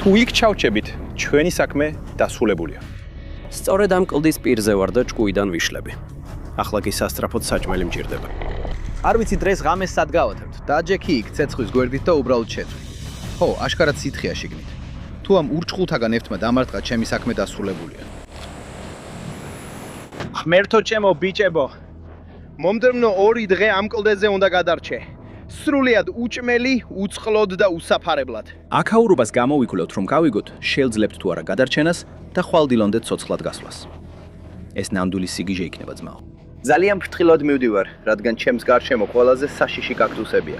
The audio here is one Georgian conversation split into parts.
თუ იქ ჩავჭებით, ჩვენი საქმე დასრულებულია. სწორედ ამ კლდის პირზე ვარ და ჭკუიდან ვიშლები. ახლა კი სასწრაფოდ საჭმელი მჭირდება. არ ვიცი დღეს ღამეს სად გავათებთ. დაჯექი იქ ცეცხლის გვერდით და უბრალოდ შეწვი. ხო, აშკარად სითხეა შიგნით. თუ ამ ურჩხულთაგან ერთმა დამარტყა, ჩემი საქმე დასრულებულია. ღმერთო ჩემო ბიჭებო. მომდევნო 2 დღე ამ კლდეზე უნდა გადარჩე. სრულიად უჭმელი, უწყლოდ და უსაფარებლად. აქაურობას გამოვიქულოთ, რომ გავიგოთ, შევძლებთ თუ არა გადარჩენას და ხვალდილონდეთ ცოცხლად გასვლას. ეს ნამდვილი სიგიჟე იქნება ძმაო. ძალიან ფრთხილად მივდივარ, რადგან ჩემს გარშემო ყველაზე საშიში კაქტუსებია.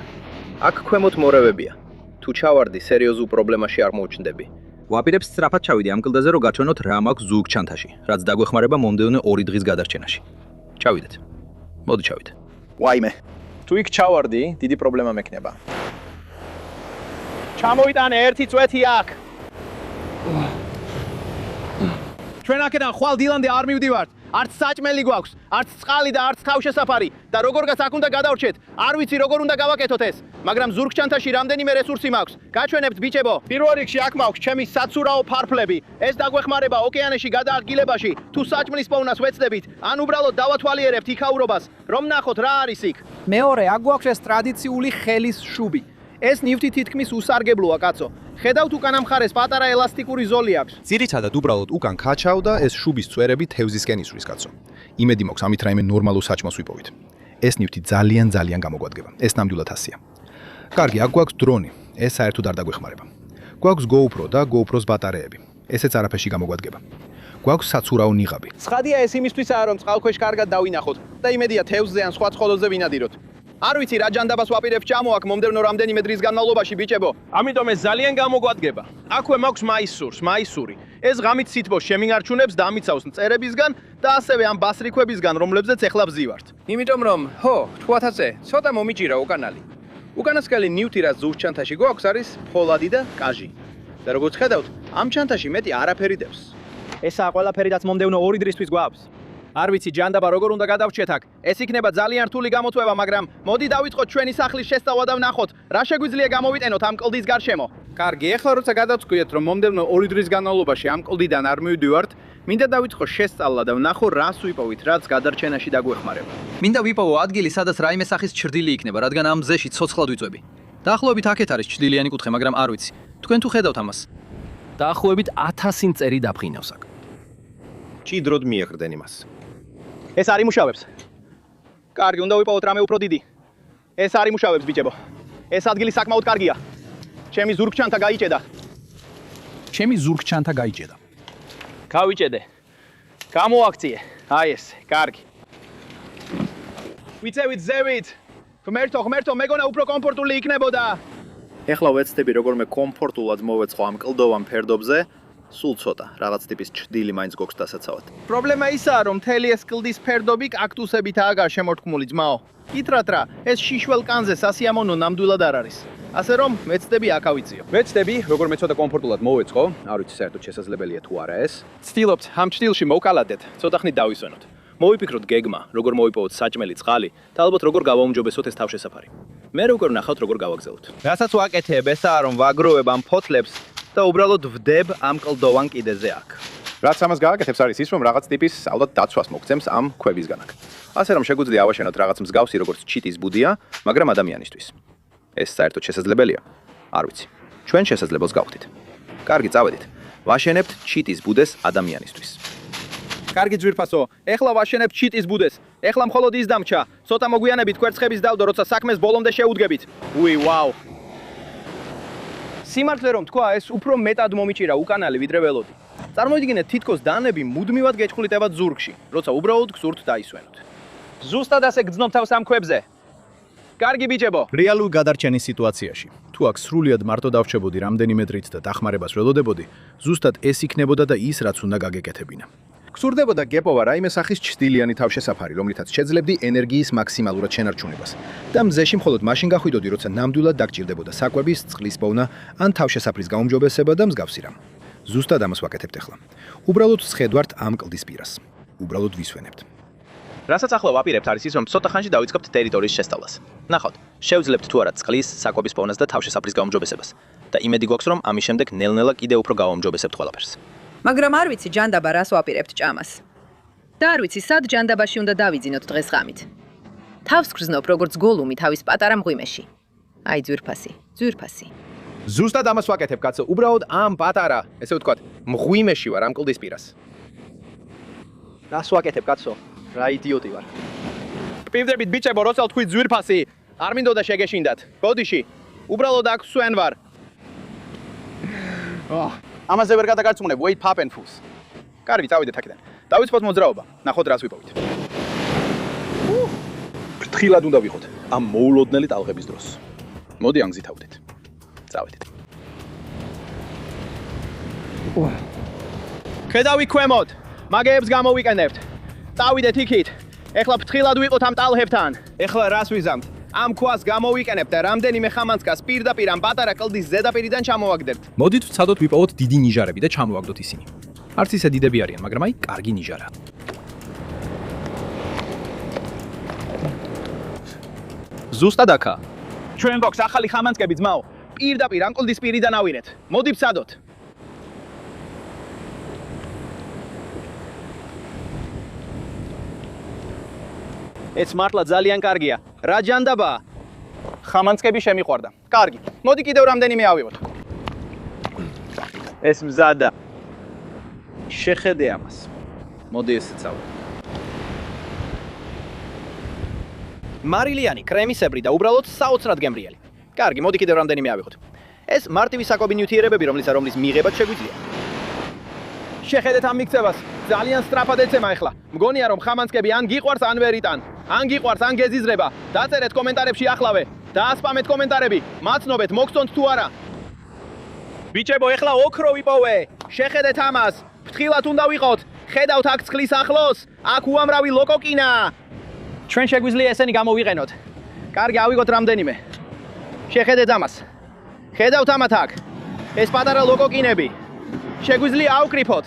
აქ ქვემოთ მორევებია. თუ ჩავარდი, სერიოზულ პრობლემაში არ მოვჩნდები. ვაპირებ სწრაფად ჩავიდე ამ კლდეზე, რომ გაჩვენოთ რა მაქვს ზურგ ჩანთაში, რაც დაგვეხმარება მომდევნო 2 დღის გადარჩენაში. ჩავიდეთ. მოდი ჩავიდე. ვაიმე. თუ იქ ჩავარდი, დიდი პრობლემა მექნება. ჩამოიტანე ერთი წვეთი აქ. ჩვენ აქედან ხვალ დილამდე არ მივდივართ. არც საჭმელი გვაქვს, არც წყალი და არც თავშესაფარი და როგორღაც აქ უნდა გადავრჩეთ. არ ვიცი როგორ უნდა გავაკეთოთ ეს, მაგრამ ზურგჩანთაში რამდენიმე რესურსი მაქვს. გაჩვენებთ ბიჭებო. პირველ რიგში აქ მაქვს ჩემი საცურაო ფარფლები. ეს დაგვეხმარება ოკეანეში გადაადგილებაში, თუ საჭმლის პოვნას ვეცდებით, ან უბრალოდ დავათვალიერებთ იქაურობას, რომ ნახოთ რა არის იქ. მეორე, აქ გვაქვს ეს ტრადიციული ხელის შუბი. ეს ნივთი თითქმის უსარგებლოა, კაცო. ხედავთ უკან ამ მხარეს პატარა ელასტიკური ზოლი აქვს. ძირითადად უბრალოდ უკან ქაჩავ და ეს შუბის წვერები თევზისკენ ისვრის, კაცო. იმედი მაქვს, ამით რაიმე ნორმალურ საჭმელს ვიპოვით. ეს ნივთი ძალიან გამოგვადგება. ეს ნამდვილად ასია. კარგი, აქ გვაქვს დრონი. ეს საერთოდ არ დაგვეხმარება. გვაქვს GoPro და GoPro-ს ბატარეები. ესეც არაფერში გამოგვადგება. გვაქვს საცურაო ნიღაბი. ცხადია ეს იმისთვისაა, რომ წყალქვეშ კარგად დავინახოთ და იმედია თევზზე ან სხვა ცხოლოზე ვინადიროთ. არ ვიცი რა ჯანდაბას ვაპირებ ჩამო აქ მომდევნო რამდენიმე დღის განმავლობაში ბიჭებო. ამიტომ ეს ძალიან გამოგვადგება. აქვე მაქვს მაისური. ეს ღამით სითბოს შემინარჩუნებს და ამიცავს მწერებისგან და ასევე ამ ბასრიქვებისგან, რომლებზეც ეხლა ვზივართ. იმიტომ რომ, თქვათაზე, ცოტა მომიჭირა უკანალი. უკანასკნელი ნივთი რაც ზურგჩანთაში გვაქვს არის ფოლადი და კაჟი. და როგორც ხედავთ, ამ ჩანთაში მეტი არაფერი დევს. ესაა ყველაფერი რაც მომდევნო 2 დღისთვის გვაქვს. არ ვიცი ჯანდაბა როგორ უნდა გადავრჩეთ აქ. ეს იქნება ძალიან რთული გამოწვევა, მაგრამ მოდი დავიწყოთ ჩვენი სახლის შესწავლა და ვნახოთ, რა შეგვიძლია გამოვიტენოთ ამ კლდის გარშემო. კარგი, ეხლა როცა გადავწყვიეთ, რომ მომდევნო 2 დღის განმავლობაში ამ კლდიდან არ მივდივართ, მინდა დავიწყო შესწავლა და ვნახო რას ვიპოვით, რაც გადარჩენაში დაგვეხმარება. მინდა ვიპოვო ადგილი, სადაც რაიმე სახის ჩრდილი იქნება, რადგან ამ მზეში ცოცხლად ვიწვევი. დაახლოებით აქეთ არის ჩრდილიანი კუთხე, მაგრამ არ ვიცი. თქვენ თუ ხედავთ ამას? დაახლოებით 1000 წერი დაფრინავს აქ. ჭიდროდ მიეღრდენ იმას. ეს არ იმუშავებს. კარგი, უნდა ვიპოვოთ რამე უფრო დიდი. ეს არ იმუშავებს ბიჭებო. ეს ადგილი საკმაოდ კარგია. ჩემი ზურგჩანთა გაიჭედა. გავიჭედე. გამოაქციე. აი ეს, კარგი. ვიცევით ზევით. ღმერთო, მეგონა უფრო კომფორტული იქნებოდა. ეხლა ვეცდები როგორმე კომფორტულად მოვეწყო ამ კლდოვან ფერდობზე. სულ ცოტა, რაღაც ტიპის ჩრდილი მაინც გვაქვს დასაცავად. პრობლემა ისაა, რომ მთელი ეს კლდის ფერდობი კაქტუსებითაა გარშემორტყმული ძმაო. კითრათ რა, ეს შიშველ კანზე სასიამოვნო ნამდვილად არ არის. ასე რომ, ვეცდები აქ ავიწიო. ვეცდები, როგორმე ცოტა კომფორტულად მოვეწყო, არ ვიცი საერთოდ შესაძლებელია თუ არა ეს. ცდილობთ ამ ჭრილში მოვკალადეთ, ცოტა ხნით დავისვენოთ. მოვიფიქროთ გეგმა, როგორ მოვიპოვოთ საჭმელი წყალი და ალბათ როგორ გავაუმჯობესოთ ეს თავშესაფარი. მე როგორ ნახავთ, როგორ გავაგზავნოთ. რასაც ვაკეთებ, ესაა რომ ვაგროვებ ამ ფოთლებს და უბრალოდ ვდებ ამ კლდოვან კიდეზე აქ. რაც ამას გააკეთებს არის ის, რომ რაღაც ტიპის ალბათ დაცვას მოგცემს ამ ქვებისგან აქ. ასე რომ შეგვიძლია ავაშენოთ რაღაც მსგავსი როგორც ჩიტის ბუდია, მაგრამ ადამიანისთვის. ეს საერთოდ შესაძლებელია? არ ვიცი. ჩვენ შესაძლებელს გავხდით. კარგი, წავედით. ვაშენებთ ჩიტის ბუდეს ადამიანისთვის. კარგი ძვირფასო, ეხლა ვაშენებთ ჩიტის ბუდეს. ეხლა მხოლოდ ის დამჩა. ცოტა მოგვიანებით კვერცხების დავდო, როცა საქმეს ბოლომდე შეუდგებით. ვაუ. სიმართლე რომ თქვა, ეს უფრო მეტად მომიჭირა უკანალი ვიდრე ველოდი. წარმოიდგინეთ, თითქოს დანები მუდმივად გეჭხლიტებათ ზურგში, როცა უბრალოდ გსურთ დაისვენოთ. ზუსტად ასე გძნობ თავს ამ ქვებზე. კარგი ბიჭებო. რეალურ გადარჩენის სიტუაციაში, თუ აქ სრულიად მარტო დავრჩებოდი რამდენიმე დრით და დახმარებას ველოდებოდი, ზუსტად ეს იქნებოდა და ის რაც უნდა გაგეკეთებინა. გსურდებოდა გეპოვა რაიმე სახის ჩრდილიანი თავშესაფარი, რომლითაც შეძლებდი ენერგიის მაქსიმალურად შენარჩუნებას. და მზეში მხოლოდ მაშინ გახვიდოდი, როცა ნამდვილად დაგჭირდებოდა საკვების, წყლის პოვნა ან თავშესაფრის გაუმჯობესება და მსგავსი რამ. ზუსტად ამას ვაკეთებთ ახლა. უბრალოდ ვხედვართ ამ კლდის პირას. უბრალოდ ვისვენებთ. რასაც ახლა ვაპირებთ არის ის, რომ ცოტა ხანში დავიწყებთ ტერიტორიის შესწავლას. ნახავთ, შევძლებთ თუ არა წყლის, საკვების პოვნას და თავშესაფრის გაუმჯობესებას. და იმედი გვაქვს, რომ ამის შემდეგ ნელ-ნელა კიდევ უფრო გავამჯობესებთ ყველაფერს. მაგრამ არ ვიცი ჯანდაბა რას ვაპირებთ ჭამას. და არ ვიცი სად ჯანდაბაში უნდა დავიძინოთ დღეს ღამით. თავს გრძნობ როგორც გოლუმი თავის პატარა მღვიმეში. აი ძვირფასი. ზუსტად ამას ვაკეთებ, კაცო. უბრალოდ ამ პატარა, ესე ვთქვათ, მღვიმეში ვარ ამ კლდის პირას. რას ვაკეთებ, კაცო? რა იდიოტი ვარ. პივდებით ბიჭებო, როცა თქვი ძვირფასი, არ მინდოდა შეგეშინდათ. ბოდიში, უბრალოდ აქ სვენ ვარ. ამაზე ვერ გადაგარწმუნებ, wait papenfuls. კარგი, წავიდეთ აქედან. დავიწყოთ მოძრაობა. ნახოთ რას ვიპოვით. ფრთხილად უნდა ვიყოთ ამ მოულოდნელი ტალღების დროს. მოდი ანგზითავდეთ. წავიდეთ. ხედავი ქვემოთ. მაგეებს გამოვიყენებთ. წავიდეთ იქით. ეხლა ფრთხილად ვიყოთ ამ ტალღებთან. ეხლა რას ვიზამთ? ამ ქვას გამოვიყენებთ და რამდენიმე ხამანძკას პირდაპირ ამ პატარა კლდის ზედაპირიდან ჩამოვაგდებთ. მოდით ვცადოთ ვიპოვოთ დიდი ნიჟარები და ჩამოვაგდოთ ისინი. არც ისე დიდები არიან, მაგრამ აი კარგი ნიჟარა. ზუსტად აქა. ჩვენ გვაქვს ახალი ხამანძკები ძმაო. პირდაპირ ამ კლდის პირიდან ავირეთ. მოდი ვცადოთ. ეს მართლა ძალიან კარგია. რა ჯანდაბაა? ხამანძკები შემიყვარდა. კარგი. მოდი კიდევ რამდენიმე ავიღოთ. ეს მზადა. შეხედე ამას. მოდი ესე წავიდე. მარილიანი, კრემისებრი და უბრალოდ საოცრად გემრიელი. კარგი, მოდი კიდევ რამდენიმე ავიღოთ. ეს მარტივი საკობი ნიუტრიერებები, რომლის მიღებაც შეგვიძლია. შეხედეთ ამ მიქცევას. ძალიან სწრაფად ეცემა ახლა. მგონია რომ ხამანძკები ან გიყვარს, ან ვერ იტან. ან გიყვარს, ან გეზიზრება. დაწერეთ კომენტარებში ახლავე. დაასპამეთ კომენტარები. მაცნობეთ, მოგწონთ თუ არა. ბიჭებო, ახლა ოქრო ვიპოვე. შეხედეთ ამას. ფრთხილად უნდა ვიყოთ. ხედავთ აქ ცხლის ახლოს. აქ უამრავი ლოკოკინა. ჩვენ შეგვიძლია ესენი გამოვიყენოთ. კარგი, ავიღოთ რამდენიმე. შეხედეთ ამას. ხედავთ ამათ აქ. ეს პატარა ლოკოკინები. შეგვიძლია ავკრიფოთ.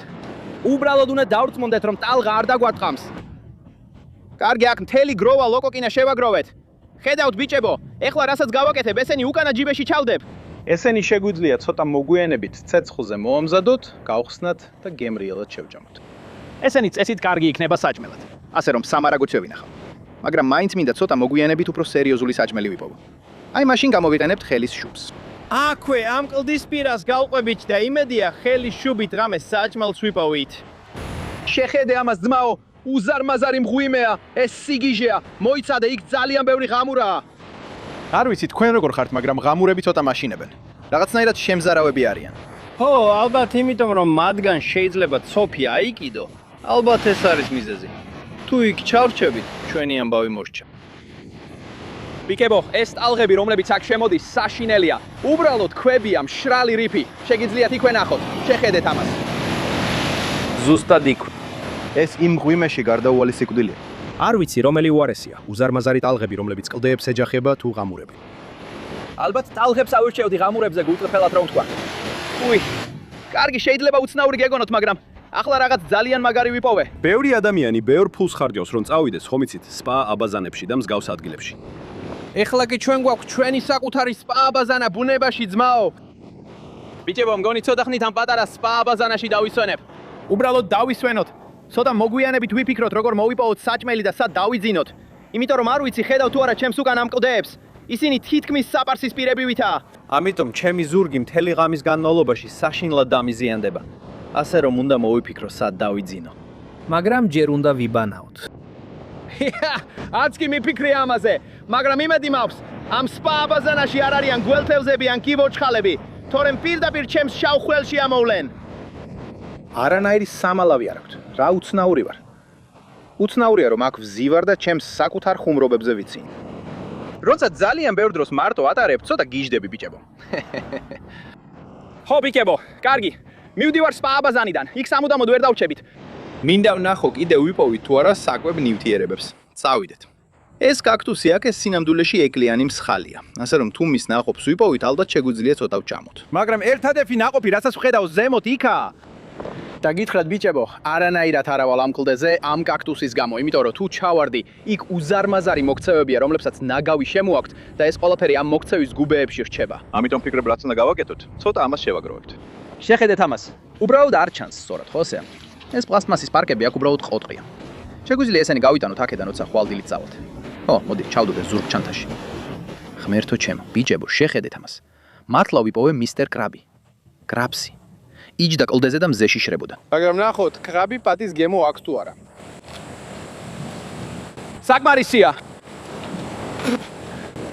უბრალოდ უნდა დავრწმუნდეთ, რომ ტალღა არ დაგვარტყამს. კარგი, აქ მთელი გროვა ლოკოკინა შევაგროვეთ. ხედავთ ბიჭებო, ეხლა რასაც გავაკეთებ, ესენი უკანა ჯიბეში ჩავდებ. ესენი შეგვიძლია ცოტა მოგვიანებით ცეცხლზე მოამზადოთ, გავხსნათ და გემრიელად შევჯამოთ. ესენი წესით კარგი იქნება საჭმელად. ასე რომ სამარაგოც ვინახავ. მაგრამ მაინც მინდა ცოტა მოგვიანებით უფრო სერიოზული საჭმელი ვიპოვო. აი მაშინ გამოვიყენებთ ხელის შუბს. აქვე ამ კლდის პირას გავყვებით და იმედია ხელის შუბით რამე საჭმელს ვიპოვით. შეხედე ამას ძმაო, უზარმაზარი მღვიმეა, ეს სიგიჟეა, მოიცადე იქ ძალიან ბევრი ღამურაა. არ ვიცი თქვენ როგორ ხართ, მაგრამ ღამურები ცოტა მაშინებენ. რაღაცნაირად შემზარავები არიან. ხო, ალბათ იმიტომ რომ მათგან შეიძლება ცოფი აიკიდო. ალბათ ეს არის მიზეზი. თუ იქ ჩავრჩებით, ჩვენი ამბავი მოსჭა. ბიკებო, ეს ტალღები, რომლებიც აქ შემოდის, საშინელია. უბრალოდ ქვებია, მშრალი რიფი. შეგიძლიათ იქვე ნახოთ. შეხედეთ ამას. ზუსტად იქ. ეს იმ მღვიმეში გარდაუვალი სიკვდილია. არ ვიცი რომელი უარესია, უზარმაზარი ტალღები, რომლებიც კლდეებს ეჯახება თუ ღამურები. ალბათ ტალღებს ავირჩევდი ღამურებზე გულწრფელად რომ თქვა. უი, კარგი, შეიძლება უცნაური გეგონოთ, მაგრამ ახლა რაღაც ძალიან მაგარი ვიპოვე. ბევრი ადამიანი ბევრ ფულს ხარჯავს, რომ წავიდეს, ხომ იცით, სპა აბაზანებში და მსგავს ადგილებში. ეხლა კი ჩვენ გვაქვს ჩვენი საკუთარი სპა აბაზანა ბუნებაში ძმაო. ბიჭებო, მგონი ცოტა ხნით ამ პატარა სპა აბაზანაში დავისვენებ. უბრალოდ დავისვენოთ. ცოტა მოგვიანებით ვიფიქროთ, როგორ მოვიპოვოთ საჭმელი და სად დავიძინოთ. იმიტომ რომ არ ვიცი, ხედავ თუ არა ჩემს უკან ამ კლდეებს. ისინი თითქმის საპარსის პირებივითაა. ამიტომ ჩემი ზურგი მთელი ღამის განმავლობაში საშინლად დამიზიანდება. ასე რომ უნდა მოვიფიქრო სად დავიძინო. მაგრამ ჯერ უნდა ვიბანაოთ. არც კი მიფიქრე ამაზე, მაგრამ იმედი მაქვს, ამ სპა აბაზანაში არ არიან გველთევზები ან კიბორჩხალები, თორემ პირდაპირ ჩემს შავ ხველში ამოვლენ. არანაირი სამალავი არ აქვთ. რა უცნაური ვარ. უცნაურია რომ აქ ვზივარ და ჩემს საკუთარ ხუმრობებზე ვიცინი. როცა ძალიან ბევრ დროს მარტო ატარებ, ცოტა გიჟდები ბიჭებო. ხო ბიჭებო, კარგი. მივდივარ სპა აბაზანიდან. იქ სამუდამოდ ვერ დავჩებით. მინდა ვნახო კიდევ ვიპოვით თუ არა საკვებ ნივთიერებებს. წავიდეთ. ეს კაქტუსი აქ ეს სინამდვილეში ეკლიანი მსხალია. ასე რომ თუ მის ნაყოფს ვიპოვით, ალბათ შეგვიძლია ცოტა ვჭამოთ. მაგრამ ერთადერთი ნაყოფი, რასაც ვხედავ ზემოთ იქაა. და გითხრათ ბიჭებო, არანაირად არ ავალ ამ კლდეზე ამ კაქტუსის გამო, იმიტომ რომ თუ ჩავარდი, იქ უზარმაზარი მოქცევებია, რომლებსაც ნაგავი შემოაქვთ და ეს ყველაფერი ამ მოქცევის გუბეებში რჩება. ამიტომ ფიქრობ რაც უნდა გავაკეთოთ? ცოტა ამას შევაგროვებთ. შეხედეთ ამას. უბრალოდ არ ჩანს სწორად, ხოსე? ეს პლასტმასის პარკები აქ უბრალოდ ყოტრია. შეგვიძლია ესენი გავიტანოთ აქედან, როცა ხვალდილით წავალთ. ო, მოდი, ჩავდოდეთ ზურგ ჩანთაში. ღმერთო ჩემო, ბიჭებო, შეხედეთ ამას. მართლა ვიპოვე მისტერ კრაბი. კრაბსი. იჯდა კლდეზე და მზეში შრებოდა. მაგრამ ნახოთ, კრაბი პატის გემო აქვს თუ არა. საკმარისია.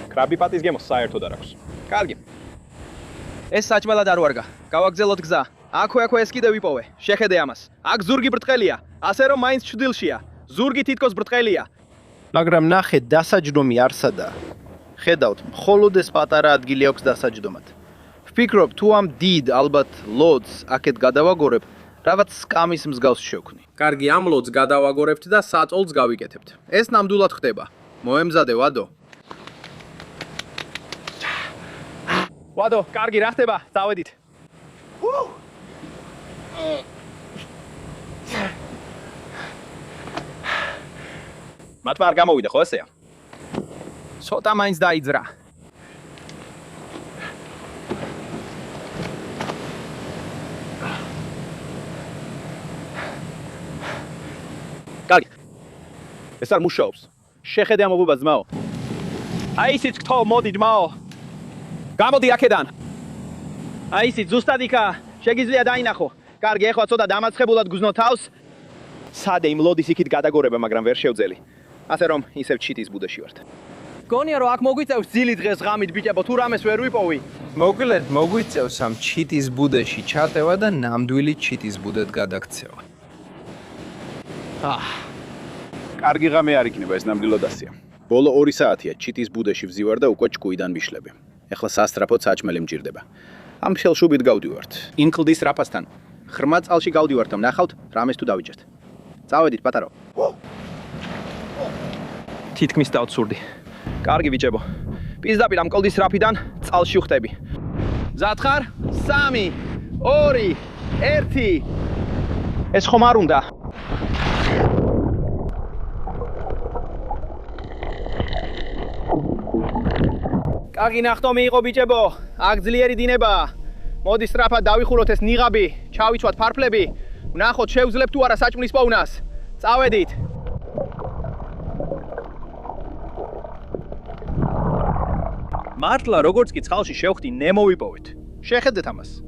კრაბი პატის გემო საერთოდ არ აქვს. კარგი. ეს საჭმელად არ ვარგა. გავაგზელოთ გზა. აქვე ეს კიდე ვიპოვე. შეხედე ამას. აქ ზურგი ბრტყელია, ასე რომ მაინც ჩრდილშია. ზურგი თითქოს ბრტყელია. მაგრამ ნახე, დასაჯდომი არსადაა. ხედავთ, მხოლოდ ეს პატარა ადგილი აქვს დასაჯდომად. ვფიქრობ, თუ ამ დიდ, ალბათ, ლოდს აქეთ გადავაგორებ, რაღაც სკამის მსგავს შევქმნი. კარგი, ამ ლოდს გადავაგორებთ და საწოლს გავიკეთებთ. ეს ნამდვილად ხდება. მოემზადე, ვადო. ვადო, კარგი, რა ხდება? წავედით. მათმა არ გამოვიდა, ხო ესეა? ცოტა მაინც დაიძრა. კარგი. ეს არ მუშაობს. შეხედე ამ ობობას, ძმაო. აი ისიც გთო, მოდი, ძმაო. გამოდი აქედან. აი ისიც ზუსტად იქა. შეგიძლია დაინახო. კარგი, ეხლა ცოტა დამაცხებულად გზნო თავს. სადე იმ ლოდის იქით გადაგორება, მაგრამ ვერ შევძელი. ასე რომ ისევ ჩიტის ბუდეში ვართ. გონია რომ აქ მოგვიწევს ძილი დღეს ღამით ბიჭებო, თუ რამეს ვერ ვიპოვი. მოკლედ მოგვიწევს ამ ჩიტის ბუდეში ჩატევა და ნამდვილი ჩიტის ბუდეთ გადაქცევა. კარგი ღამე არ იქნება ეს ნამდვილად ასია. ბოლო 2 საათია ჩიტის ბუდეში ვზივარ და უკვე ჭკუიდან ვიშლები. ეხლა სასტრაფოდ საჭმელი მჭირდება. ამ შელშუბით გავდივართ. იმ კლდის რაფასთან. ღრმა წყალში გავდივართ და ვნახავთ რამეს თუ დავიჯერთ. წავედით, პატარო. თითქმის დავცურდი. კარგი ბიჭებო. პიზდაპირ ამ კლდის რაფიდან წყალში ვხტები. მზად ხარ? 3, 2, 1. ეს ხომ არ უნდა? კარგი ნახტომი იყო ბიჭებო. აქ ძლიერი დინებაა. მოდი სწრაფად დავიხუროთ ეს ნიღაბი, ჩავიცვათ ფარფლები. ვნახოთ შევძლებთ თუ არა საჭმლის პოვნას. წავედით. მართლა როგორც კი წყალში შევხდი, ნემოვიპოვეთ. შეხედეთ ამას.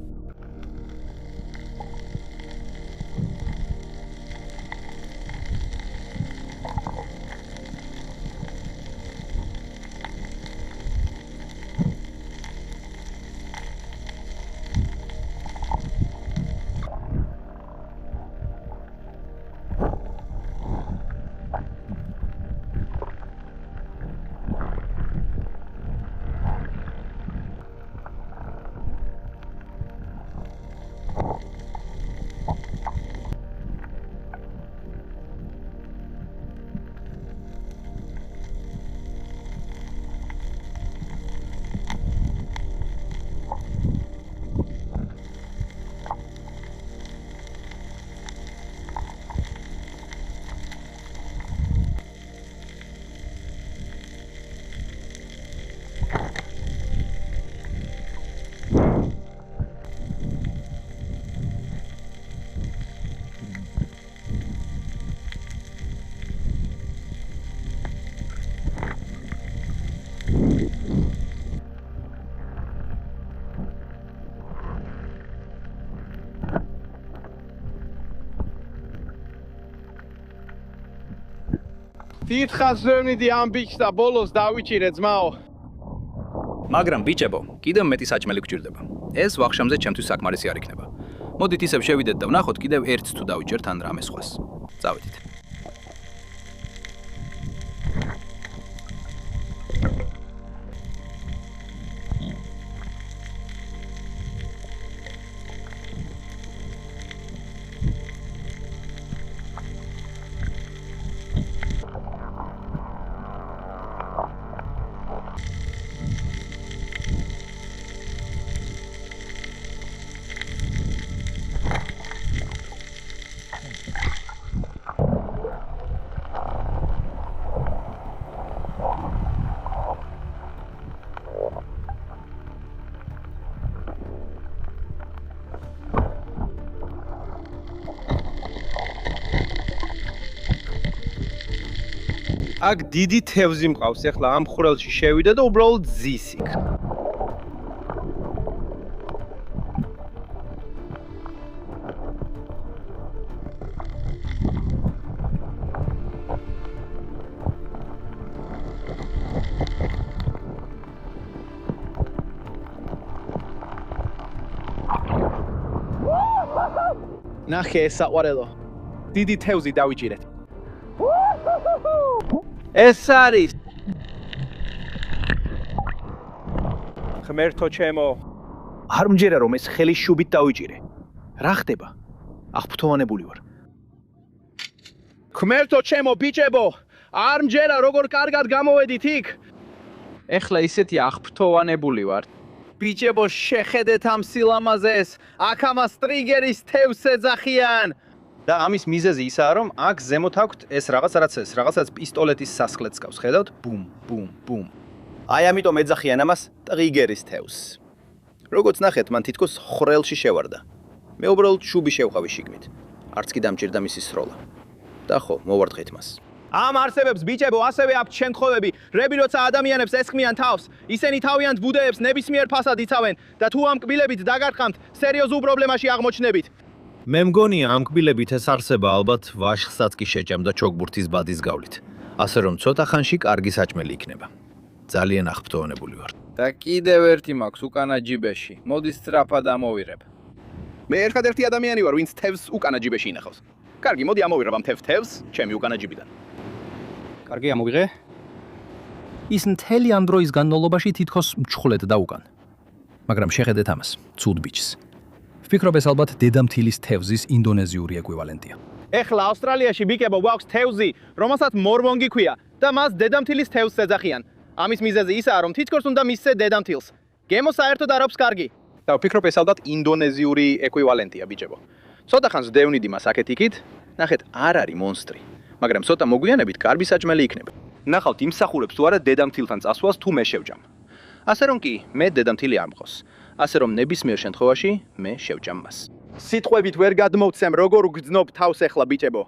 დიდხანს ვერ მიდი ამ ბიჭს და ბოლოს დავიჭირე ძმაო. მაგრამ ბიჭებო, კიდევ მეტი საჭმელი გჭირდება. ეს ვახშამზე ჩემთვის საკმარისი არ იქნება. მოდით ისევ შევიდეთ და ვნახოთ კიდევ ერთს თუ დავიჭერთ ან რამე სხვას. წავედით. აქ დიდი თევზი მყავს, ეხლა ამ ხვრელში შევიდა და უბრალოდ ზის იქ. ნახე ეს საყვარელო. დიდი თევზი დავიჭირეთ. ეს არის ღმერთო ჩემო. არ მჯერა რომ ეს ხელი შუბით დავიჭირე. რა ხდება? აღფრთოვანებული ვარ. ღმერთო ჩემო ბიჭებო, არ მჯერა როგორ კარგად გამოვედით იქ. ეხლა ისეთი აღფრთოვანებული ვარ. ბიჭებო, შეხედეთ ამ სილამაზეს. აქ ამას ტრიგერის თევზს ეძახიან. და ამის მიზეზი ისაა, რომ აქ ზემოთ აქვთ ეს რაღაცაც პისტოლეტის სასხლეთს გავს, ხედავთ? ბუმ, ბუმ, ბუმ. აი ამიტომ ეძახიან ამას ტრიგერის თევზს. როგორც ნახეთ, მან თითქოს ხვრელში შევარდა. მე უბრალოდ შუბი შევყავი შიგნით. არც კი დამჭირდა მისი სროლა. და ხო, მოვარტყით მას. ამ არსებებს ბიჭებო ასევე აქვთ შემთხვევები, რები როცა ადამიანებს ესხმიან თავს, ისინი თავიანთ ბუდეებს ნებისმიერ ფასად იცავენ და თუ ამ კბილებით დაგარყამთ, სერიოზულ პრობლემაში აღმოჩნდებით. მე მგონია ამ კბილებით ეს არსება ალბათ ვაშხსაც კი შეჭამდა ჩოგბურთის ბადის გავლით. ასე რომ ცოტა ხანში კარგი საჭმელი იქნება. ძალიან აღფრთოვანებული ვარ. და კიდევ ერთი მაქვს უკანა ჯიბეში. მოდი სწრაფად ამოვირებ. მე ერთადერთი ადამიანი ვარ, ვინც თევზს უკანა ჯიბეში ინახავს. კარგი, მოდი ამოვირებ ამ თევზს ჩემი უკანა ჯიბიდან. კარგი, ამოვიღე. ის მთელი ამ დროის განმავლობაში თითქოს მჩხვლეთ და უკან. მაგრამ შეხედეთ ამას, ცუდ ბიჭს. ვფიქრობ ეს ალბათ დედამთილის თევზის ინდონეზიური ეკვივალენტია. ეხლა ავსტრალიაში ბიკებო გვაქვს თევზი, რომელსაც მორმონგი ქვია და მას დედამთილის თევზს ეძახიან. ამის მიზეზი ისაა, რომ თითქოს უნდა მისცე დედამთილს. გემო საერთოდ არ აქვს კარგი. და ვფიქრობ ეს ალბათ ინდონეზიური ეკვივალენტია ბიჭებო. ცოტა ხანს დევნიდი მას აქეთ-იქით, ნახეთ, არ არის მონსტრი. მაგრამ ცოტა მოგვიანებით კარგი საჭმელი იქნება. ნახავთ, იმსახურებს თუ არა დედამთილთან წასვლას თუ მე შევჭამ. ასე რომ კი, მე დედამთილი არ მყავს. ასე რომ ნებისმიერ შემთხვევაში მე შევჭამ მას. სიტყვებით ვერ გადმოვცემ, როგორ უგრძნობ თავს ეხლა ბიჭებო.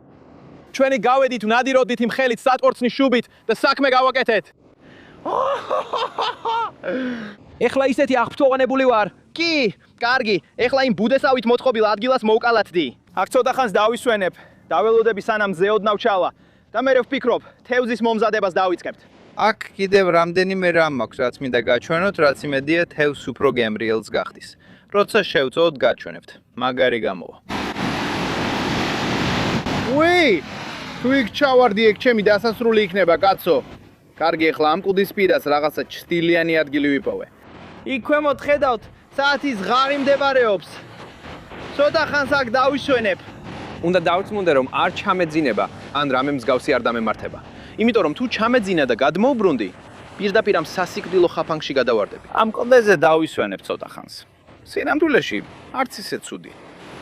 ჩვენი გავედით ნადიროდით იმ ხელით სატყორცნის შუბით და საქმე გავაკეთეთ. ეხლა ისეთი აღფრთოვანებული ვარ. კი, კარგი, ეხლა იმ ბუდესავით მოწყობილ ადგილას მოვკალათდი. აქ ცოტა ხანს დავისვენებ. დაველოდები სანამ ზეოდნავ ჩალა და მე ვფიქრობ, თევზის მომზადებას დავიწყებთ. აქ კიდევ რამდენიმე რამ მაქვს, რაც მინდა გაჩვენოთ, რაც იმედია თევზს უფრო გემრიელს გახდის. როცა შევწოთ, გაჩვენებთ. მაგარი გამოვა. უი! თუ იქ ჩავარდი, ეგ ჩემი დასასრული იქნება, კაცო. კარგი, ეხლა ამ კუდის პირას რაღაცა ჩრდილიანი ადგილი ვიპოვე. იქ ქვემოთ ხედავთ, საათის ღარი მდებარეობს. ცოტა ხანს აქ დავისვენებ. უნდა დავწმუნდე, რომ არ ჩამეძინება, ან რამე მსგავსი არ დამემართება. იმიტომ რომ თუ ჩამეძინა და გადმოუბრუნდი, პირდაპირ ამ სასიკვდილო ხაფანგში გადავარდები. ამ კლდეზე დავისვენებ ცოტა ხანს. სინამდვილეში არც ისე ცუდი.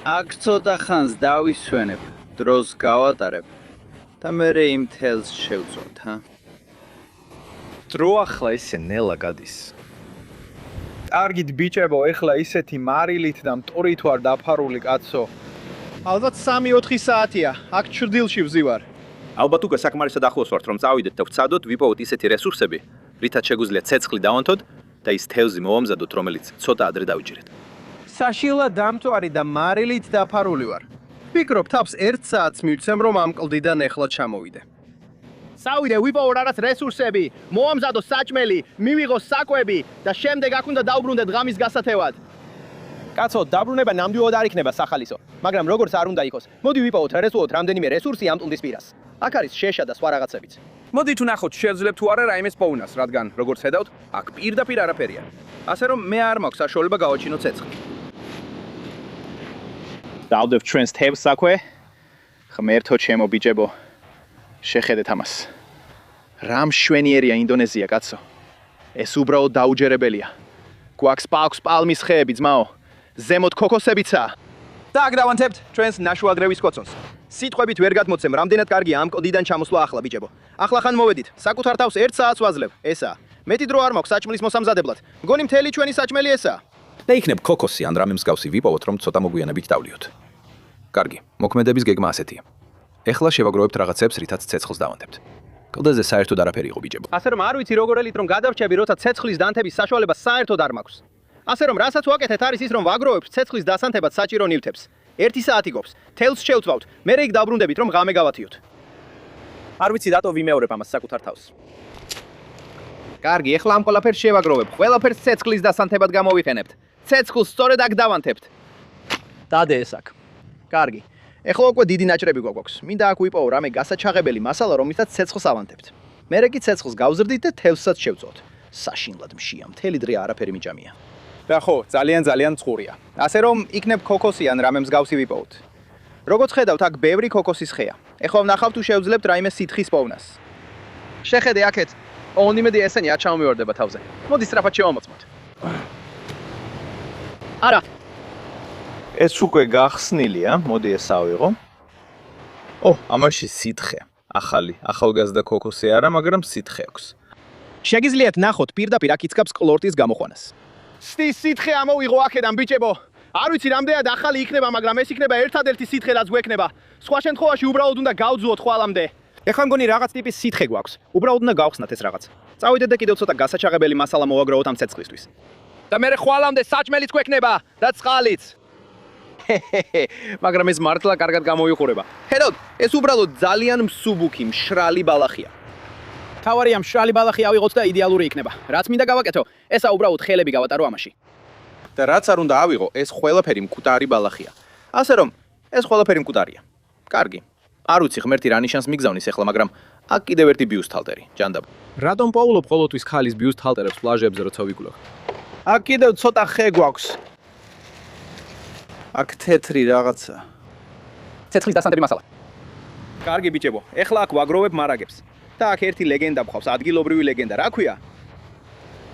აქ ცოტა ხანს დავისვენებ, დროს გავატარებ და მერე იმ თელს შევწვავთ, ჰა? დრო ახლა ესე ნელა გადის. კარგით ბიჭებო, ეხლა ისეთი მარილით და მტორით ვარ დაფარული კაცო. ალბათ 3-4 საათია, აქ ჩრდილში ვზივარ. ალბათ უკვე საკმარისად ახლოს ვართ, რომ წავიდეთ და ვცადოთ, ვიპოვოთ ისეთი რესურსები, რითაც შეგვიძლია ცეცხლი დავანთოთ და ის თევზი მოვამზადოთ, რომელიც ცოტა ადრე დავიჭირეთ. საშილა დამწვარი და მარილით დაფარული ვარ. ვფიქრობ, თავს 1 საათს მივცემ, რომ ამ კლდიდან ეხლა ჩამოვიდე. წავიდე, ვიპოვო რაღაც რესურსები, მოვამზადო საჭმელი, მივიღო საკვები და შემდეგ აქ უნდა დავბრუნდეთ ღამის გასათევად. კაცო, დაბრუნება ნამდვილად არ იქნება სახალისო, მაგრამ როგორც არ უნდა იყოს, მოდი ვიპოვოთ რესურსოთ რამდენიმე რესურსი ამ ტუნდის პირას. აქ არის შეშა და სხვა რაღაცებიც. მოდი თუ ნახოთ, შეძლებთ თუ არა რაიმეს პოვნას, რადგან როგორც ხედავთ, აქ პირდაპირ არაფერია. ასე რომ მე არ მაქვს საშუალება გავაჩინო ცეცხლი. დავდებ ჩვენს თევზს საქვე. ღმერთო ჩემო ბიჭებო. შეხედეთ ამას. რა მშვენიერია ინდონეზია, კაცო. ეს უბრალოდ დაუჯერებელია. გვაქვს პალმის ხეები, ძმაო. ზემოთ ქოქოსებიცა. და აქ დავანთებთ ჩვენს ნაშუადრევის კოცონს. სიტყვებით ვერ გადმოცემ, რამდენად კარგია ამ კლდიდან ჩამოსვლა ახლა, ბიჭებო. ახლა ხან მოვედით. საკუთარ თავს 1 საათს ვაძლევ. ესაა. მეტი დრო არ მაქვს საჭმლის მოსამზადებლად. მგონი მთელი ჩვენი საჭმელი ესაა. და იქნებ ქოქოსი ან რამე მსგავსი ვიპოვოთ, რომ ცოტა მოგვიანებით დავლიოთ. კარგი, მოქმედების გეგმა ასეთია. ეხლა შევაგროვებთ რაღაცებს, რითაც ცეცხლს დავანთებთ. კლდეზე საერთოდ არაფერი იყო ბიჭებო. ასე რომ არ ვიცი როგორ ელით რომ გადავრჩები, როცა ცეცხლის დანთების საშუალება საერთოდ არ მაქვს. ასე რომ რასაც ვაკეთეთ არის ის რომ ვაგროვებთ ცეცხლის დასანთებად საჭირო ნივთებს. 1 საათი გობს. თელს შევწვავთ. მერე იქ დაბრუნდებით რომ ღამე გავათიოთ. არ ვიცი რატო ვიმეორებ ამას საკუთარ თავს. კარგი, ეხლა ამ ყველაფერს შევაგროვებ. ყველაფერს ცეცხლის დასანთებად გამოვიყენებთ. ცეცხლს სწორედ აქ დავანთებთ. დადე ეს აქ. კარგი. ეხლა უკვე დიდი ნაჭრები გვაქვს. მინდა აქ ვიპოვო რამე გასაჩაღებელი მასალა, რომლითაც ცეცხლს ავანთებთ. მერე კი ცეცხლს გავზრდით და თევზსაც შევწოვთ. საშინლად მშია, მთელი დღე არაფერი მიჭამია. და ხო, ძალიან წყურია. ასე რომ იქნებ ქოქოსი ან რამე მსგავსი ვიპოვოთ. როგორც ხედავთ, აქ ბევრი ქოქოსის ხეა. ეხლა ვნახავ თუ შევძლებთ რაიმე სითხის პოვნას. შეხედე აქეთ. ონიმედი ესენი არ ჩამომივარდება თავზე. მოდი სწრაფად შევამოწმოთ. არა. ეს უკვე გახსნილია, მოდი ეს ავიღო. ამაში სითხე. ახალგაზრდა ქოქოსი არა, მაგრამ სითხე აქვს. შეგიძლიათ ნახოთ პირდაპირ აქ იცკავს კლორტის გამოყვანას. სითხე ამოვიღო აქედან ბიჭებო. არ ვიცი რამდენად ახალი იქნება, მაგრამ ეს იქნება ერთადერთი სითხე რაც გვექნება. სხვა შემთხვევაში უბრალოდ უნდა გავძუოთ ხვალამდე. ეხლა მგონი რაღაც ტიპის სითხე გვაქვს. უბრალოდ უნდა გავხსნათ ეს რაღაც. წავიდეთ და კიდევ ცოტა გასაჩაღებელი მასალა მოვაგროვოთ ამ ცეცხლისთვის. და მე ხვალამდე საჭმელიც გვექნება და წყალიც. მაგრამ ეს მართლა კარგად გამოიყურება. ხედავთ, ეს უბრალოდ ძალიან მსუბუქი, მშრალი ბალახია. თავარი ამ მშრალი ბალახი ავიღოთ და იდეალური იქნება. რაც მინდა გავაკეთო, ესა უბრალოდ ხელები გავატარო ამაში. და რაც არ უნდა ავიღო, ეს ყველაფერი მკვდარი ბალახია. ასე რომ, ეს ყველაფერი მკვდარია. კარგი. არ ვიცი ღმერთი რა ნიშანს მიგზავნის ახლა, მაგრამ აქ კიდევ ერთი ბიუსტჰალტერი, ჯანდაბ. რატომ პაულობ ყოველთვის ხალის ბიუსტჰალტერებს პლაჟებზე როცა ვიკვლევ? აქ კიდევ ცოტა ხე გვაქვს. აქ თეთრი რაღაცა. ცეცხლის დასანთები მასალა. კარგი ბიჭებო, ეხლა აქ ვაგროვებ მარაგებს. და აქ ერთი ლეგენდა გვყავს, ადგილობრივი ლეგენდა. რა ქვია?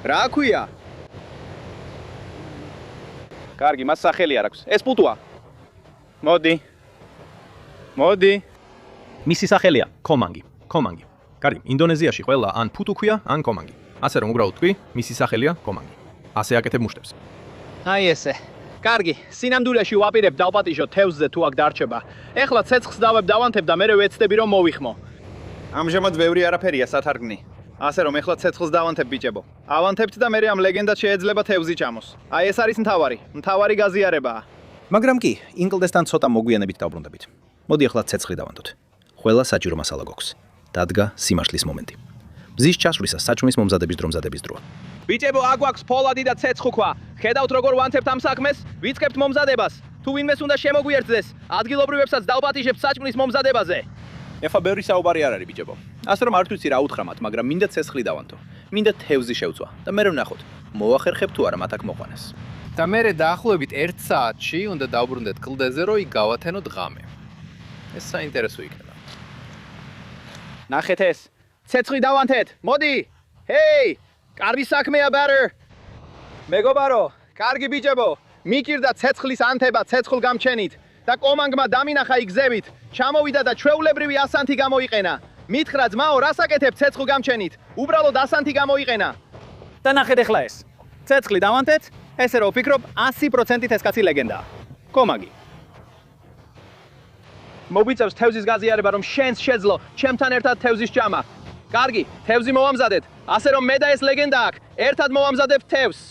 რა ქვია? კარგი, მას სახელი არ აქვს. ეს პუტუა. მოდი. მისი სახელია კომანგი. კარგი, ინდონეზიაში ყველა ან ფუტუ ქვია, ან კომანგი. ასე რომ უბრალოდ თქვი, მისი სახელია კომანგი. ასე აკეთებ მუშტებს. აი ესე. კარგი, სინამდვილეში ვაპირებ დავპატიჟო თევზზე თუ აქ დარჩება. ეხლა ცეცხლს დავანთებ და მერე ვეცდები რომ მოვიხმო. ამჟამად ბევრი არაფერია სათარგმნი. ასე რომ ეხლა ცეცხლს დავანთებ ბიჭებო. ავანთებთ და მერე ამ ლეგენდას შეიძლება თევზი ჩამოს. აი ეს არის მთავარი გაზიარებაა. მაგრამ კი, ინკლდესთან ცოტა მოგვიანებით დავბრუნდებით. მოდი ახლა ცეცხლი დავანთოთ. ყველა საჭირო მასალა გვაქვს. დადგა სიმართლის მომენტი. მზის ჩასვლისას საჭმლის მომზადების დროა. ბიჭებო, აქ გვაქვს ფოლადი და ცეცხლქვა. ხედავთ როგორ ვანთებთ ამ საქმეს? ვიწყებთ მომზადებას. თუ ვინმეს უნდა შემოგვიერთდეს, ადგილობრივებსაც დავპატიჟებთ საჭმლის მომზადებაზე. ეხლა ბევრი საუბარი არ არის ბიჭებო. ასე რომ არ ვიცი რა უთხრამათ, მაგრამ მინდა ცეცხლი დავანთო. მინდა თევზი შევწვა და მე ვნახოთ, მოვახერხებ თუ არა მათ აქ მოყვანას. და მერე დაახლოებით 1 საათში უნდა დავბრუნდეთ კლდეზე, რომ იქ გავათენოთ ღამე. ეს საინტერესო იქნება. ნახეთ ეს. ცეცხლი დავანთეთ. მოდი. ჰეი! კარგი საქმეა ბატერ. მეგობარო, კარგი ბიჭებო. მიკირდა ცეცხლის ანთება ცეცხლგამჩენით და კომანგმა დამინახა იგზებით. ჩამოვიდა და ჩვეულებრივი ასანთი გამოიყენა. მითხრა ძმაო, რას აკეთებ ცეცხლგამჩენით? უბრალოდ ასანთი გამოიყენა. და ნახეთ ახლა ეს. ცეცხლი დავანთეთ, ესე რომ ვფიქრობ 100%-ით ეს კაცი ლეგენდაა. კომანგი. მოვიწევს თევზის გაზიარება, რომ შენს შეძლო ჩემთან ერთად თევზის ჭამა. კარგი, თევზი მოვამზადეთ. ასე რომ მე და ეს ლეგენდა აქ ერთად მოვამზადებთ თევზს.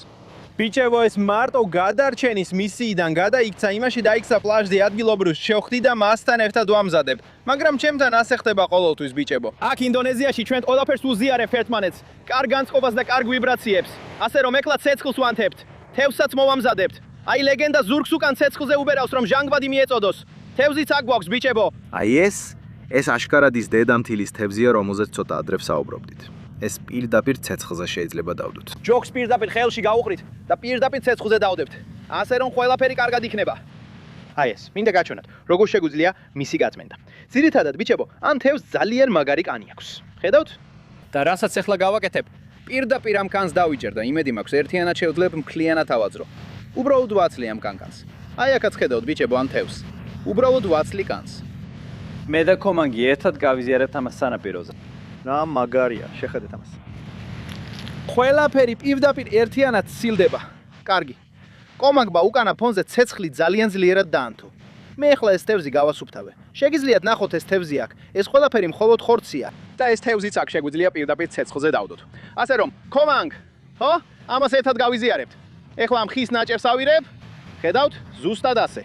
ბიჭებო, ეს მარტო გადარჩენის მისიიდან გადაიქცა, იმაში დაიქცა პლაჟზე ადგილობრივს შევხვდი და მასთან ერთად ვამზადებ. მაგრამ ჩემთან ასე ხდება ყოველთვის ბიჭებო. აქ ინდონეზიაში ჩვენ ყველაფერს უზიარებთ ერთმანეთს, კარგ განწყობას და კარგ ვიბრაციებს. ასე რომ ეხლა ცეცხლს ვანთებთ, თევზსაც მოვამზადებთ. აი ლეგენდა ზურგს უკან ცეცხლზე უბერავს, რომ ჟანგბადი მიეწოდოს. თევზიც აქ გვაქვს ბიჭებო. აი ეს აშკარად ის დედამთილის თევზია, რომელზეც ცოტა ადრე ვსაუბრობდით. ეს პირდაპირ ცეცხლზე შეიძლება დავდოთ. ჯოქს პირდაპირ ხელში გავუყრით და პირდაპირ ცეცხლზე დავდებთ. ასე რომ ყველაფერი კარგად იქნება. აი ეს, მინდა გაჩვენოთ, როგორ შეგვიძლია მისი გაწმენდა. ძირითადად ბიჭებო, ამ თევზს ძალიან მაგარი კანი აქვს. ხედავთ? და რასაც ახლა გავაკეთებ, პირდაპირ ამ კანს დავიჭერ და იმედი მაქვს ერთიანად შევძლებ მთლიანად ავაძრო. უბრალოდ ვაცლი ამ კანკანს. აი აქაც ხედავთ ბიჭებო ამ თევზს. უბრალოდ ვაცლი კანს. მე და კომანგი ერთად გავიზიარებთ ამას სანაპიროზე. რა მაგარია, შეხედეთ ამას. ყველაფერი პირდაპირ ერთიანად სილდება. კარგი. კომანგმა უკანა ფონზე ცეცხლი ძალიან ძლიერად დაანთო. მე ახლა ეს თევზი გავასუფთავე. შეგიძლიათ ნახოთ ეს თევზი აქ. ეს ყველაფერი მხოლოდ ხორცია. და ეს თევზიც აქ შეგვიძლია პირდაპირ ცეცხლზე დავდოთ. ასე რომ, კომანგ, ხო? ამას ერთად გავიზიარებთ. ეხლა ამ ხის ნაჭერს ავირებ. ხედავთ? ზუსტად ასე.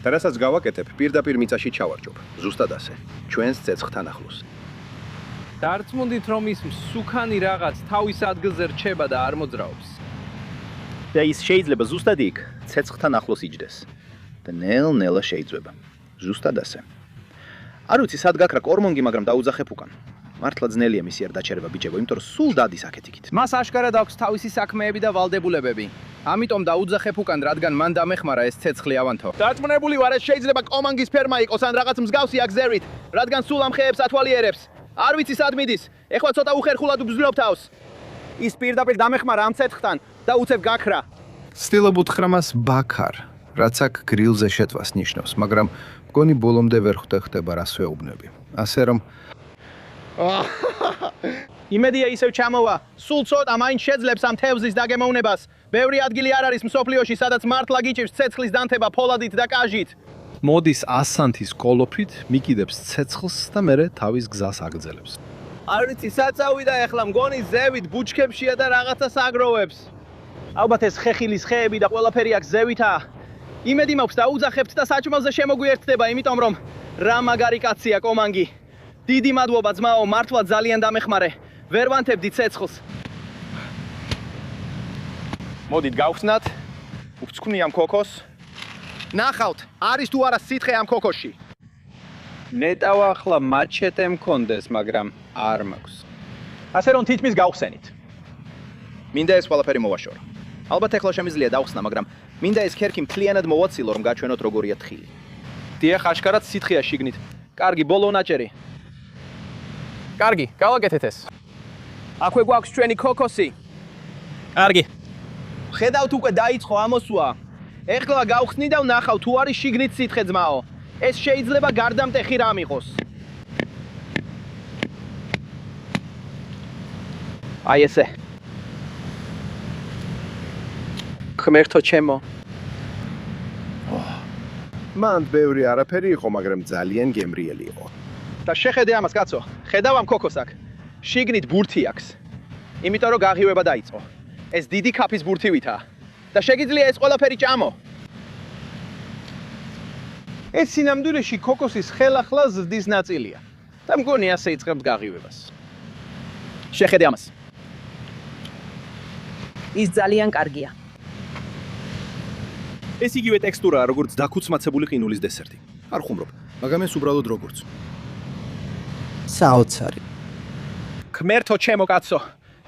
და რასაც გავაკეთებ, პირდაპირ მიწაში ჩავარჯობ. ზუსტად ასე. ჩვენს ცეცხლთან ახლოს. დარწმუნდით რომ ის მსუქანი რაღაც თავის ადგილზე რჩება და არ მოძრაობს. და ის შეიძლება ზუსტად იქ, ცეცხლთან ახლოს იჯდეს. და ნელ-ნელა შეიძლება. ზუსტად ასე. არ ვიცი სად გაქრა კორმონგი, მაგრამ დაუძახებ უკან. მართლა ძნელია მისი არ დაჩერება ბიჭებო, იმიტომ რომ სულ დადის აქეთ-იქით. მას აშკარად აქვს თავისი საქმეები და ვალდებულებები. ამიტომ დაუძახებ უკან, რადგან მან დამეხმარა ეს ცეცხლი ავანთო. დარწმუნებული ვარ, ეს შეიძლება კომანგის ფერმა იყოს ან რაღაც მსგავსი აგზერვით, რადგან სულ ამ ხეებს ათვალიერებს. არ ვიცი სად მიდის. ეხლა ცოტა უხერხულად უბრძნობ თავს. ის პირდაპირ დამეხმარა ამ ცეცხლთან და უცებ გაქრა. ცდილობ უთხრა მას ბაქარ, რაც აქ გრილზე შეტვას ნიშნავს, მაგრამ მგონი ბოლომდე ვერ ხდება რას ვეუბნები. ასე რომ იმედია ისევ ჩამოვა. სულ ცოტა მაინც შეძლებს ამ თევზის დაგემოვნებას. ბევრი ადგილი არ არის მსოფლიოში, სადაც მართლა გიჭირს ცეცხლის დანთება ფოლადით და კაჟით. მოდის ასანთის კოლოფით, მიკიდებს ცეცხლს და მერე თავის გზას აგრძელებს. არ ვიცი საწავიდა ეხლა მგონი ზევით ბუჩქებშია და რაღაცას აგროვებს. ალბათ ეს ხეხილის ხეები და ყველაფერი აქ ზევითაა. იმედი მაქვს დაუძახებთ და საჭმელზე შემოგვიერთდება, იმიტომ რომ რა მაგარი კაცია კომანგი. დიდი მადლობა ძმაო, მართლა ძალიან დამეხმარე. ვერ ვანთებდი ცეცხლს. მოდით გავხსნათ. უხსნი ამ ქოქოს. ნახავთ, არის თუ არა სითხე ამ ქოქოში. ნეტავ ახლა მაჩეტე მქონდეს, მაგრამ არ მაქვს. ასე რომ თითქმის გავხსენით. მინდა ეს ყველაფერი მოვაშორო. ალბათ ეხლა შემიძლია დავხსნა, მაგრამ მინდა ეს ქერქი მთლიანად მოვაცილო, რომ გაჩვენოთ როგორია თხილი. დიახ, აშკარად სითხეა შიგნით. კარგი, ბოლო ნაჭერი. კარგი, გავაკეთეთ ეს. აქვე გვაქვს ჩვენი ქოქოსი. კარგი. ხედავთ უკვე დაიწყო ამოსვლა. ეხლა გავხსნი და ვნახავ თუ არის შიგნით სითხე ძმაო. ეს შეიძლება გარდამტეხი რამ იყოს. აი ესე. ხმერთო ჩემო. მან ბევრი არაფერი იყო, მაგრამ ძალიან გემრიელი იყო. და შეხედე ამას კაცო. ხედავ ამ ქოქოს აქ. შიგნით ბურთი აქვს. იმიტომ რომ გაღივება დაიწყო. ეს დიდი კაფის ბურთივითაა. და შეგიძლია ეს ყველაფერი ჭამო. ეს სინამდვილეში ქოქოსის ხელახლა ზრდის ნაწილია. და მგონი ასე იწყებს გაღივებას. შეხედე ამას. ის ძალიან კარგია. ეს იგივე ტექსტურაა, როგორც დაქუცმაცებული ყინულის დესერტი. არ ხუმრობ, მაგრამ ეს უბრალოდ როგორც. საოცარი. ხმერთო ჩემო კაცო.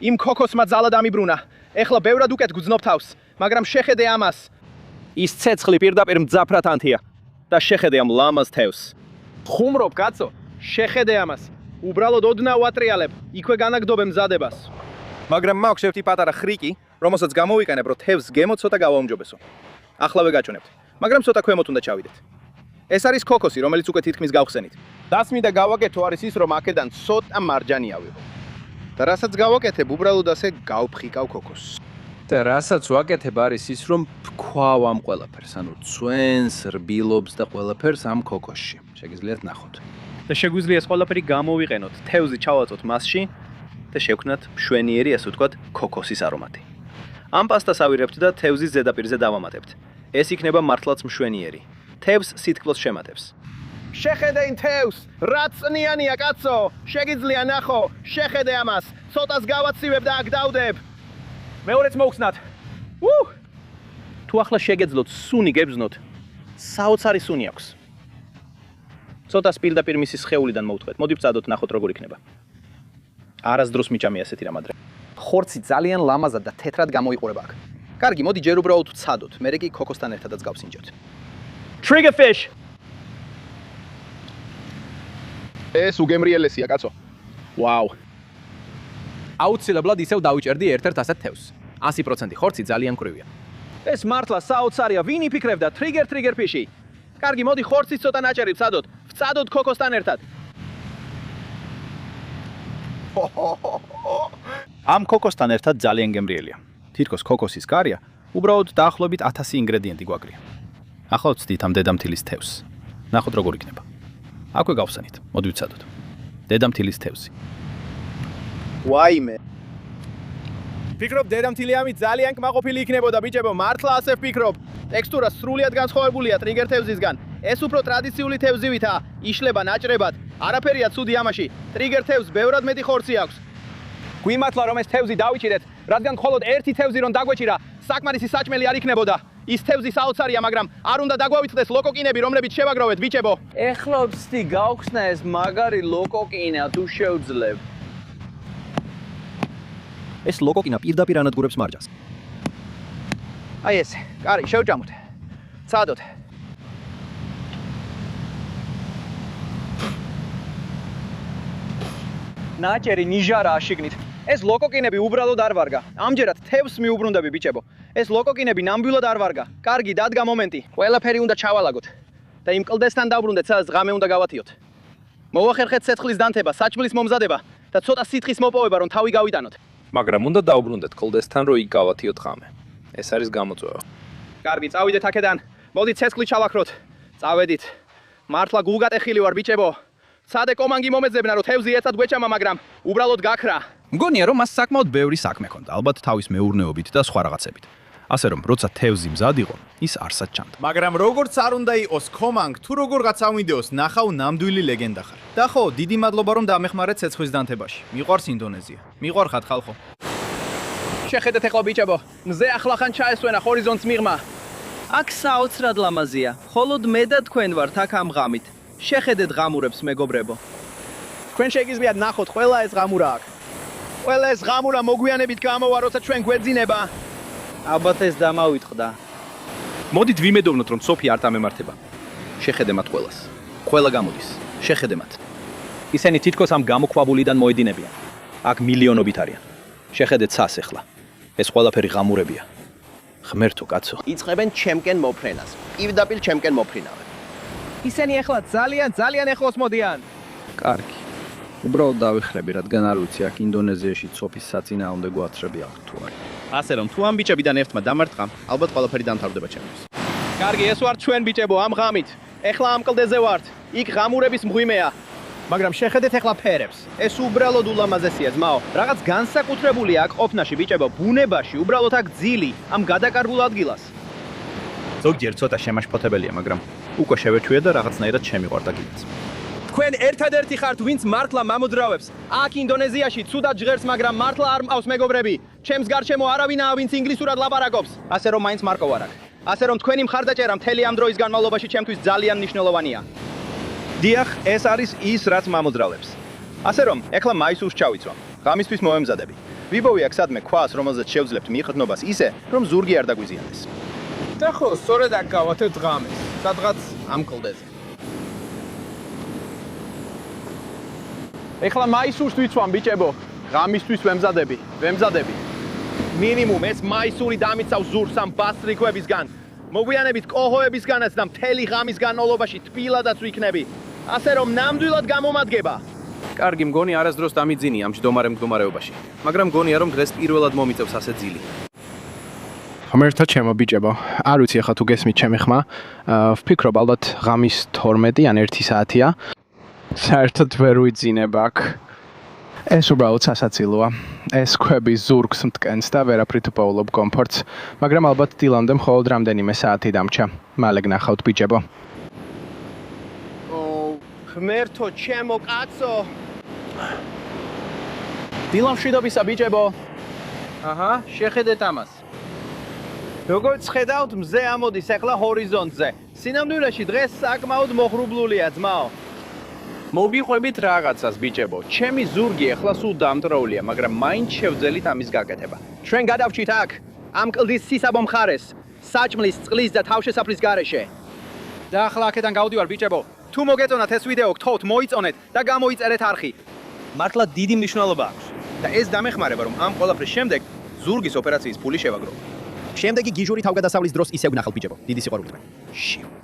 იმ ქოქოსმა ძალა დამიბრუნა. ეხლა ბევრად უკეთ გძნობ თავს, მაგრამ შეხედე ამას. ის ცეცხლი პირდაპირ მძაფრად ანთია. და შეხედე ამ ლამაზ თევზს. ხუმრობ კაცო, შეხედე ამას. უბრალოდ ოდნავ ვატრიალებ, იქვე განაგდობე მზადებას. მაგრამ მაქვს ერთი პატარა ხრიკი, რომელსაც გამოვიყენებ, რომ თევზს გემო ცოტა გავაუმჯობესო. ახლავე გაჩვენებთ, მაგრამ ცოტა ქვემოთ უნდა ჩავიდეთ. ეს არის ქოქოსი, რომელიც უკვე თითქმის გავხსენით. დასმიდა გავაკეთო არის ის, რომ აქედან ცოტა მარჯანი ავიღო. და რასაც გავაკეთებ, უბრალოდ ასე გავფხიკავ ქოქოსს. და რასაც ვაკეთებ არის ის, რომ ვქვავ ამ ყველაფერს, ანუ წვენს, რბილობს და ყველაფერს ამ ქოქოსში. შეგიძლიათ ნახოთ. და შეგვიძლია ეს ყველაფერი გამოვიყენოთ, თევზი ჩავაწოთ მასში და შევქნათ მშვენიერი, ასე ვთქვათ, ქოქოსის არომატი. ამ პასტას ავირებთ და თევზის ზედაპირზე დავამატებთ. ეს იქნება მართლაც მშვენიერი. თევზს სითქლოს შემატებს. შეხედე იმ თევზს, რა წნიანია კაცო. შეგიძლია ნახო, შეხედე ამას. ცოტას გავაცივებ და აქ დავდებ. მეორეც მოვხსნათ. თუ ახლა შეგეძლოთ სუნი გებზნოთ, საოცარი სუნი აქვს. ცოტას პირდაპირ მისი სხეულიდან მოვთქვეთ. მოდი ვწადოთ, ნახოთ როგორ იქნება. არასდროს მიჭამია ესეთი რამ ადრე. ხორცი ძალიან ლამაზად და თეთრად გამოიყურება აქ. კარგი, მოდი ჯერ უბრალოდ ვცადოთ, მერე კი ქოქოსთან ერთადაც გავსინჯებთ. Triggerfish. ეს უგემრიელესია, კაცო. ვაუ. აუცილებლად ისევ დავიჭერდი ერთ-ერთ ასეთ თევზს. 100% ხორცი ძალიან მკვრივია. ეს მართლა საოცარია, ვინ იფიქრებდა Triggerfish-ი? კარგი, მოდი ხორცის ცოტა ნაჭერი ვცადოთ. ვცადოთ ქოქოსთან ერთად. ამ ქოქოსთან ერთად ძალიან გემრიელია. თითქოს ქოქოსის გარია, უბრალოდ დაახლოებით 1000 ინგრედიენტი გვაქვს. ახლა ვცდით ამ დედამთილის თევზს. ნახოთ როგორ იქნება. აქვე გავხსენით. მოდი ვიცადოთ. დედამთილის თევზი. ვაიმე. ფიქრობ დედამთილი ამით ძალიან კმაყოფილი იქნებოდა ბიჭებო, მართლა ასე ვფიქრობ. ტექსტურა სრულიად განსხვავებულია ტრიგერ თევზისგან. ეს უფრო ტრადიციული თევზივითაა, იშლება ნაჭრებად. არაფერია ცუდი ამაში. ტრიგერ თევზს ბევრად მეტი ხორცი აქვს. გვიმართლა რომ ეს თევზი დავიჭირეთ, რადგან მხოლოდ ერთი თევზი რომ დაგვეჭირა, საკმარისი საჭმელი არ იქნებოდა. ის თევზი საოცარია, მაგრამ არ უნდა დაგვავითრდეს ლოკოკინები, რომლებიც შევაგროვეთ ბიჭებო. ეხლა ვცდი გავხსნა ეს მაგარი ლოკოკინა თუ შევძლებ. ეს ლოკოკინა პირდაპირ ანადგურებს მარჯას. აი ესე, კარი, შევჭამოთ. წადოთ. ნაჭერი ნიჟარაა შიგნით. ეს ლოკოკინები უბრალოდ არ ვარგა. ამჯერად თევზს მიუბრუნდები ბიჭებო. ეს ლოკოკინები ნამდვილად არ ვარგა. კარგი, დადგა მომენტი. ყველაფერი უნდა ჩავალაგოთ. და იმ კლდესთან დავბრუნდეთ, სადაც ღამე უნდა გავათიოთ. მოვახერხეთ ცეცხლის დანთება, საჭმლის მომზადება და ცოტა სითხის მოპოვება, რომ თავი გავიტანოთ. მაგრამ უნდა დაუბრუნდეთ კლდესთან, რომ იქ გავათიოთ ღამე. ეს არის გამოწვევა. კარგი, წავიდეთ აქედან. მოდით ცეცხლი ჩავაქროთ. წავედით. მართლა გულგატეხილი ვარ ბიჭებო. სადე კომანგი მომეძებნა, რომ თევზი ერთად გვეჭამა, მაგრამ უბრალოდ გაქრა. მგონია რომ მას საკმაოდ ბევრი საქმე ჰქონდა, ალბათ თავის მეურნეობით და სხვა რაღაცებით. ასე რომ, როცა თევზი მზად იყო, ის არსად ჩანდა. მაგრამ როგორც არ უნდა იყოს კომანგ, თუ როგორღაც ავიდეოს, ნახავ ნამდვილი ლეგენდა ხარ. და ხო, დიდი მადლობა რომ დამეხმარეთ ცეცხლის დანთებაში. მიყვარს ინდონეზია. მიყვარხათ ხალხო. შეხედეთ ეხლა ბიჭებო. მზე ახლახან ჩაესვენა ჰორიზონტს მიღმა. აქ საოცრად ლამაზია. მხოლოდ მე და თქვენ ვართ აქ ამ ღამით. შეხედეთ ღამურებს მეგობრებო. თქვენ შეგიძლიათ ნახოთ ყველა ეს ღამურა აქ. ყველა ეს ღამურა მოგვიანებით გამოვა, როცა ჩვენ გვეძინება. ალბათ ეს დამავიტყდა. მოდით ვიმედოვნოთ, რომ სოფი არ დამემართება. შეხედე მათ ყველას. ყველა გამოდის. შეხედე მათ. ისინი თითქოს ამ გამოქვაბულიდან მოედინებიან. აქ მილიონობით არიან. შეხედეთ ცას ეხლა. ეს ყველაფერი ღამურებია. ღმერთო კაცო. იწყებენ ჩემკენ მოფრენას. პირდაპირ ჩემკენ მოფრინავენ. ისინი ეხლა ძალიან ახლოს მოდიან. კარგი. უბრალოდ დავიხრები, რადგან არ ვიცი აქ ინდონეზიაში სოფის საწინააღმდეგო გვაათრები აქვს თუ არა. ასე რომ, თუ ამ ბიჭებიდან ერთმა დამარტყა, ალბათ ყველაფერი დამთავრდება ჩემთვის. კარგი, ეს ვარ ჩვენ ბიჭებო ამ ღამით. ეხლა ამ კლდეზე ვართ. იქ ღამურების მღვიმეა. მაგრამ შეხედეთ ეხლა ფერებს. ეს უბრალოდ ულამაზესია ძმაო. რაღაც განსაკუთრებული აქ ყოფნაში ბიჭებო, ბუნებაში, უბრალოდ აქ ძილი, ამ გადაკარგულ ადგილას. ზოგჯერ ცოტა შემაშფოთებელია, მაგრამ უკვე შევეჩვია და რაღაცნაირად შემიყვარდა კიდეც. თქვენ ერთადერთი ხართ, ვინც მართლა მამოძრავებს. აქ ინდონეზიაში ცუდად ჟღერს, მაგრამ მართლა არ მყავს მეგობრები. ჩემს გარშემო არავინაა, ვინც ინგლისურად ლაპარაკობს. ასე რომ მაინც მარკო ვარ აქ. ასე რომ თქვენი მხარდაჭერა მთელი ამ დროის განმავლობაში ჩემთვის ძალიან მნიშვნელოვანია. დიახ, ეს არის ის, რაც მამოძრავლებს. ასე რომ, ეხლა მაისურს ჩავიცვამ. ღამისთვის მოვემზადები. ვიბოვი აქ სადმე ქვას, რომელზეც შევძლებთ მიხდნობას ისე, რომ ზურგი არ დაგვიზიანდეს. და ხო, სწორედ აქ გავათევთ ღამეს, სადღაც ამ კლდეზე. ეხლა მაისურს ვიცვამ ბიჭებო. ღამისთვის ვემზადები. მინიმუმ ეს მაისური დამიცავს ზურგს ამ ბასრიქვებისგან. მოგვიანებით კოჰოებისგანაც და მთელი ღამის განმავლობაში თბილადაც ვიქნები. ასე რომ ნამდვილად გამომადგება. კარგი, მგონი არასდროს დამიძინი ამ ჯდომარე მდგომარეობაში. მაგრამ მგონია რომ დღეს პირველად მომიწევს ასე ძილი. ღმერთო ჩემო ბიჭებო, არ ვიცი ახლა თუ გესმით ჩემი ხმა. ვფიქრობ ალბათ ღამის 12 ან 1 საათია. საერთოდ ვერ ვიძინებ აქ. ეს უბრალოდ სასაცილოა. ეს ქვები ზურგს მტკენს და ვერაფრით უპოულობ კომფორტს, მაგრამ ალბათ დილამდე მხოლოდ რამდენიმე საათი დამრჩა. მალე გნახავთ ბიჭებო. ღმერთო ჩემო კაცო. დილამშვიდობისა ბიჭებო. აჰა, შეხედეთ ამას. როგორც ხედავთ, მზე ამოდის ახლა ჰორიზონტზე. სინამდვილეში დღეს საკმაოდ მოღრუბლულია ძმაო. მოგიყვებით რაღაცას ბიჭებო. ჩემი ზურგი ახლა სულ დამტროულია, მაგრამ მაინც შევძელით ამის გაკეთება. ჩვენ გადავჭით აქ, ამ კლდის სისაბო მხარეს, საჭმლის, წყლის და თავშესაფრის გარეშე. და ახლა აქედან გავდივარ ბიჭებო. თუ მოგეწონათ ეს ვიდეო, გთხოვთ მოიწონეთ და გამოიწერეთ არხი. მართლა დიდი მნიშვნელობა აქვს. და ეს დამეხმარება, რომ ამ ყველაფრის შემდეგ ზურგის ოპერაციის ფული შევაგროვო. შემდეგი გიჟური თავგადასავლის დროს ისევ გნახავთ ბიჭებო. დიდი სიყვარული თქვენ. შიუ.